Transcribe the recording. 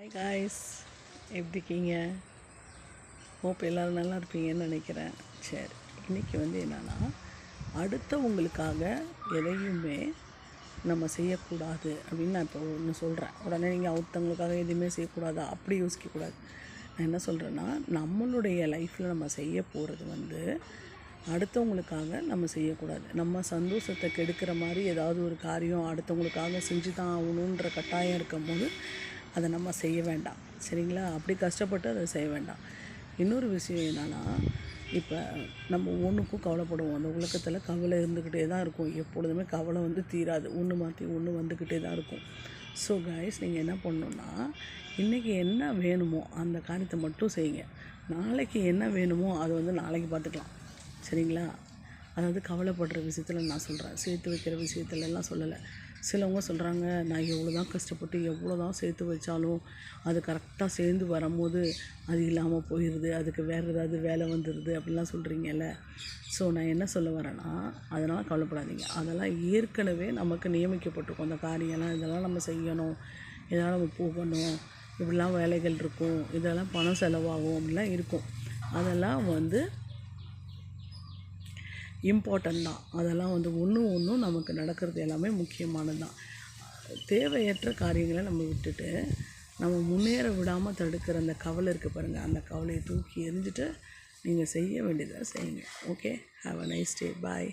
Hi guys, எப்படி இருக்கீங்க? Hope எல்லோரும் நல்லா இருப்பீங்கன்னு நினைக்கிறேன். சரி, இன்றைக்கி என்னென்னா, அடுத்தவங்களுக்காக எதையுமே நம்ம செய்யக்கூடாது அப்படின்னு நான் இப்போ ஒன்று சொல்கிறேன். உடனே நீங்கள் அடுத்தவங்களுக்காக எதுவுமே செய்யக்கூடாதா அப்படி யோசிக்கக்கூடாது. நான் என்ன சொல்கிறேன்னா, நம்மளுடைய லைஃப்பில் நம்ம செய்ய போகிறது அடுத்தவங்களுக்காக நம்ம செய்யக்கூடாது. நம்ம சந்தோஷத்தை கெடுக்கிற மாதிரி ஏதாவது ஒரு காரியம் அடுத்தவங்களுக்காக செஞ்சு தான் ஆகணுன்ற கட்டாயம் இருக்கும்போது அதை நம்ம செய்ய வேண்டாம். சரிங்களா? அப்படி கஷ்டப்பட்டு அதை செய்ய வேண்டாம். இன்னொரு விஷயம் என்னென்னா, இப்போ நம்ம ஒன்றுக்கும் கவலைப்படுவோம். அந்த உலகத்தில் கவலை இருந்துக்கிட்டே தான் இருக்கும். எப்பொழுதுமே கவலை தீராது. ஒன்று மாற்றி ஒன்று வந்துக்கிட்டே தான் இருக்கும். ஸோ கைஸ், நீங்கள் என்ன பண்ணணுன்னா, இன்றைக்கி என்ன வேணுமோ அந்த காரியத்தை மட்டும் செய்யுங்க. நாளைக்கு என்ன வேணுமோ அது நாளைக்கு பார்த்துக்கலாம். சரிங்களா? அதாவது கவலைப்படுற விஷயத்தில் நான் சொல்கிறேன், சேர்த்து வைக்கிற விஷயத்துலலாம் சொல்லலை. சிலவங்க சொல்கிறாங்க, நான் எவ்வளோ தான் கஷ்டப்பட்டு எவ்வளோ தான் சேர்த்து வச்சாலும் அது கரெக்டாக சேர்ந்து வரும்போது அது இல்லாமல் போயிடுது, அதுக்கு வேறு ஏதாவது வேலை வந்துடுது அப்படிலாம் சொல்கிறீங்கல்ல. ஸோ நான் என்ன சொல்ல வரேன்னா, அதனால் கவலைப்படாதீங்க. அதெல்லாம் ஏற்கனவே நமக்கு நியமிக்கப்பட்டிருக்கும். அந்த காரியம்லாம் இதெல்லாம் நம்ம செய்யணும், இதெல்லாம் நம்ம போகணும், இப்படிலாம் வேலைகள் இருக்கும், இதெல்லாம் பணம் செலவாகும் அப்படிலாம் இருக்கும். அதெல்லாம் இம்பார்ட்டன்ட் தான். அதெல்லாம் ஒன்றும் நமக்கு நடக்கிறது எல்லாமே முக்கியமானது தான். தேவையற்ற காரியங்களை நம்ம விட்டுட்டு நம்ம முன்னேற விடாமல் தடுக்கிற அந்த கவலை இருக்குது பாருங்கள், அந்த கவலையை தூக்கி எறிஞ்சிட்டு நீங்கள் செய்ய வேண்டியதை செய்யுங்க. Okay, have a nice day. Bye.